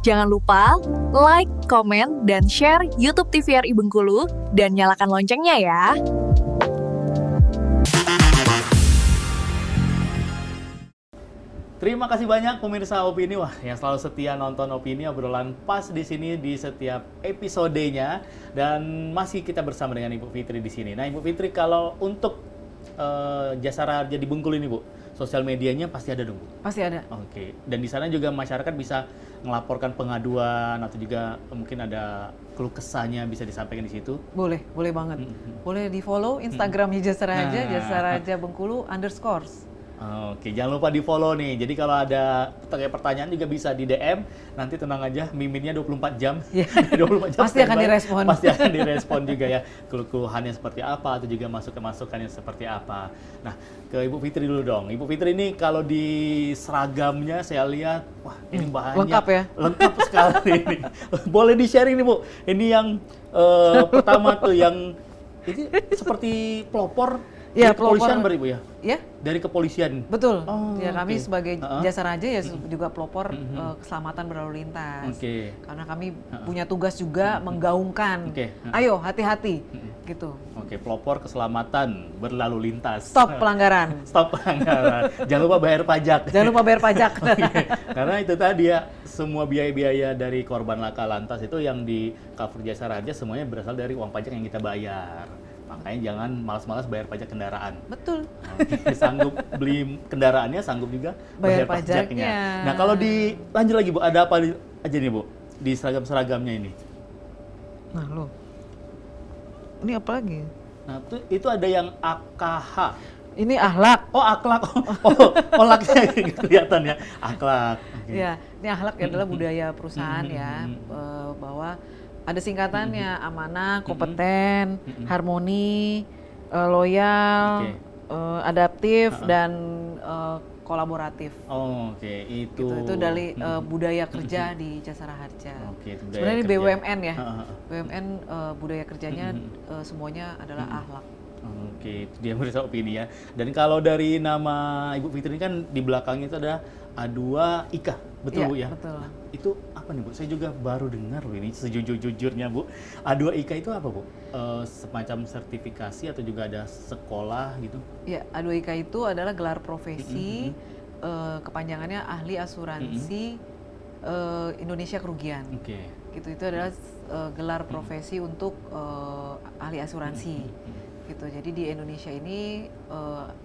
Jangan lupa like, komen, dan share YouTube TVRI Bengkulu dan nyalakan loncengnya ya. Terima kasih banyak pemirsa Opini, yang selalu setia nonton Opini, obrolan pas di sini di setiap episodenya, dan masih kita bersama dengan Ibu Fitri di sini. Nah, Ibu Fitri, kalau untuk Jasara Harja di Bengkulu ini, Bu, sosial medianya pasti ada dong, Bu? Pasti ada. Oke. Dan di sana juga masyarakat bisa melaporkan pengaduan atau juga mungkin ada keluh kesahnya bisa disampaikan di situ? Boleh banget. Boleh di-follow Instagramnya Jasara Harja, Jasara Harja Bengkulu _ Oke, jangan lupa di-follow nih. Jadi kalau ada pertanyaan juga bisa di DM. Nanti tenang aja, miminnya 24 jam. 24 jam Pasti akan direspon. Pasti akan direspon juga ya. Keluh-keluhannya seperti apa atau juga masukan-masukannya seperti apa. Nah, ke Ibu Fitri dulu dong. Ibu Fitri ini kalau di seragamnya saya lihat, wah ini banyak. Lengkap ya? Lengkap sekali ini. Boleh di-sharing nih, Bu. Ini yang pertama tuh yang ini seperti pelopor. Ya, Dari kepolisian pelopor. berarti, Bu, ya? Ya, Dari kepolisian? betul. Oh, Ya, kami oke. sebagai Jasara Harja ya juga pelopor keselamatan berlalu lintas. Oke. Karena kami punya tugas juga menggaungkan. Oke. Ayo, hati-hati. Gitu. Oke, pelopor keselamatan berlalu lintas. Stop pelanggaran. Stop pelanggaran. Jangan lupa bayar pajak. Jangan lupa bayar pajak. Oke. Karena itu tadi ya, semua biaya-biaya dari korban laka lantas itu yang di cover Jasara Harja semuanya berasal dari uang pajak yang kita bayar. Makanya jangan malas-malas bayar pajak kendaraan. Betul. Oke, sanggup beli kendaraannya, sanggup juga Bayar pajaknya. pajaknya. Nah, kalau lanjut lagi, Bu, ada apa aja nih, Bu, di seragam-seragamnya ini? Nah, lo. Ini apa lagi? Nah, itu ada yang AKH. Ini akhlak. Oh, akhlak. Oh, laknya kelihatan ya. Akhlak. Oke. Ya, ini akhlak adalah budaya perusahaan ya, bahwa ada singkatannya amanah, kompeten, harmoni, loyal, Oke. adaptif, dan kolaboratif. Oh, oke. Itu dari budaya kerja di Jasara Harja. Oke, itu budaya Sebenarnya ini kerja. BUMN ya, BUMN budaya kerjanya semuanya adalah akhlak. Oke, itu dia merisa opini ya. Dan kalau dari nama Ibu Fitri ini kan di belakangnya itu ada A2IK, betul, Iya, Bu ya? betul. Nah, itu apa nih, Bu? Saya juga baru dengar loh ini, sejujur-jujurnya, Bu. A2IK itu apa, Bu? Semacam sertifikasi atau juga ada sekolah gitu? Ya, A2IK itu adalah gelar profesi, kepanjangannya Ahli Asuransi Indonesia Kerugian. Oke. Gitu, itu adalah gelar profesi untuk ahli asuransi. Gitu. Jadi di Indonesia ini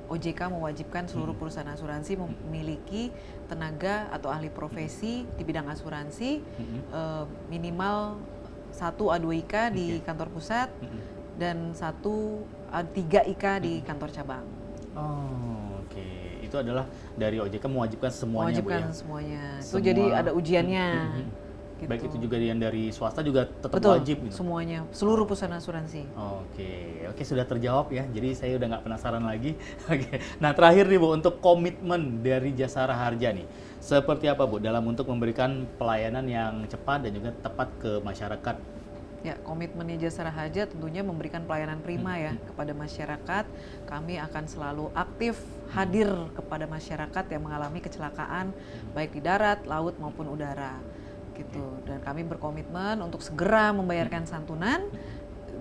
OJK mewajibkan seluruh perusahaan asuransi memiliki tenaga atau ahli profesi di bidang asuransi minimal 1 A2IK di kantor pusat dan 1 A3IK di kantor cabang. Oh, oke. Itu adalah dari OJK mewajibkan semuanya, Bu, ya? Mewajibkan semuanya. Itu jadi ada ujiannya. Gitu. Baik itu juga yang dari swasta juga tetap Betul, wajib gitu? semuanya, seluruh perusahaan asuransi. Oke, sudah terjawab ya. Jadi saya udah nggak penasaran lagi. Oke. Nah, terakhir nih, Bu, untuk komitmen dari Jasara Harja nih, seperti apa, Bu, dalam untuk memberikan pelayanan yang cepat dan juga tepat ke masyarakat? Ya, komitmennya Jasara Harja tentunya memberikan pelayanan prima ya kepada masyarakat. Kami akan selalu aktif hadir kepada masyarakat yang mengalami kecelakaan baik di darat, laut maupun udara. Gitu. Dan kami berkomitmen untuk segera membayarkan santunan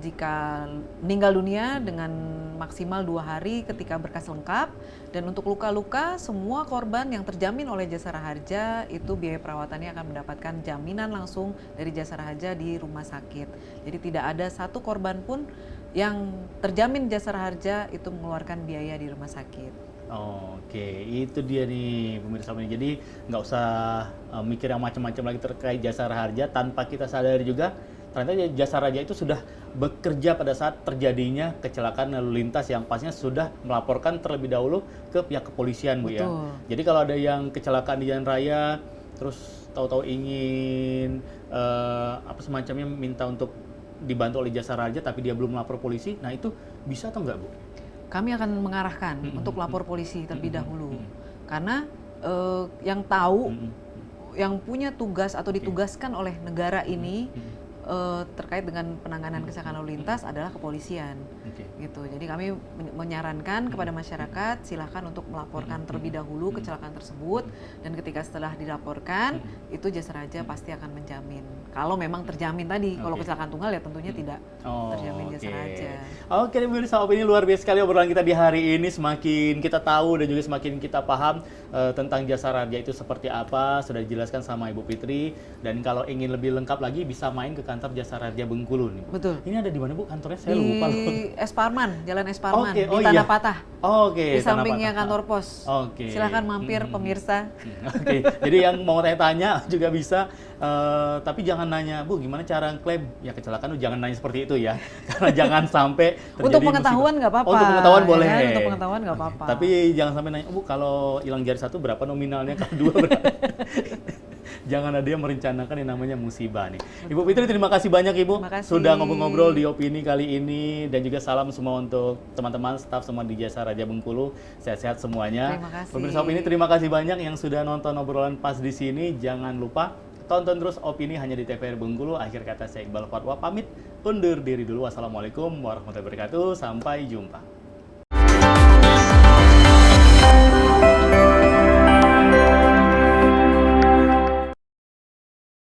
jika meninggal dunia dengan maksimal 2 hari ketika berkas lengkap, dan untuk luka-luka semua korban yang terjamin oleh Jasara Harja itu biaya perawatannya akan mendapatkan jaminan langsung dari Jasara Harja di rumah sakit. Jadi tidak ada satu korban pun yang terjamin Jasara Harja itu mengeluarkan biaya di rumah sakit. Oke, itu dia nih pemirsa ini. Jadi nggak usah mikir yang macam-macam lagi terkait Jasara Harja, tanpa kita sadari juga ternyata Jasara Harja itu sudah bekerja pada saat terjadinya kecelakaan lalu lintas yang pastinya sudah melaporkan terlebih dahulu ke pihak kepolisian, Bu, ya. Jadi kalau ada yang kecelakaan di jalan raya terus tahu-tahu ingin apa semacamnya minta untuk dibantu oleh Jasara Harja tapi dia belum melapor polisi, nah itu bisa atau enggak, Bu? Kami akan mengarahkan untuk lapor polisi terlebih dahulu, karena yang tahu, yang punya tugas atau ditugaskan oleh negara ini terkait dengan penanganan kecelakaan lalu lintas adalah kepolisian. Oke. Gitu. Jadi kami menyarankan kepada masyarakat silakan untuk melaporkan terlebih dahulu kecelakaan tersebut, dan ketika setelah dilaporkan itu Jasa Raja pasti akan menjamin. Kalau memang terjamin tadi, kalau Oke. kecelakaan tunggal ya tentunya tidak terjamin Jasa Oke. Raja. Oke, pemirsa ini luar biasa sekali obrolan kita di hari ini. Semakin kita tahu dan juga semakin kita paham tentang Jasa Raja itu seperti apa, sudah dijelaskan sama Ibu Fitri. Dan kalau ingin lebih lengkap lagi bisa main ke kantor Jasa Raja Bengkulu nih, Bu. Betul. Ini ada di mana, Bu? Kantornya saya Di lupa loh. Es Parman, Jalan Es Parman, Oke, di oh Tanah iya. Patah. Oke, Di Tanah sampingnya Patah. kantor pos. Oke. Silahkan mampir pemirsa. Oke, jadi yang mau tanya juga bisa, tapi jangan nanya, Bu, gimana cara klaim? Ya kecelakaan, jangan nanya seperti itu ya, karena jangan sampai terjadi Untuk pengetahuan musibah. nggak apa-apa. Oh, untuk pengetahuan ya boleh. kan? Untuk pengetahuan nggak apa-apa. Tapi jangan sampai nanya, Bu, kalau hilang jari satu berapa nominalnya, kalau dua berapa? Jangan ada yang merencanakan yang namanya musibah nih. Ibu Fitri, terima kasih banyak Ibu Terima kasih. sudah ngobrol-ngobrol di opini kali ini, dan juga salam semua untuk teman-teman staf semua di Jasa Raja Bengkulu. Sehat-sehat semuanya. Terima kasih. Pemirsa opini, terima kasih banyak yang sudah nonton obrolan pas di sini. Jangan lupa tonton terus opini hanya di TVRI Bengkulu. Akhir kata saya Iqbal Fatwa pamit undur diri dulu. Wassalamualaikum warahmatullahi wabarakatuh. Sampai jumpa.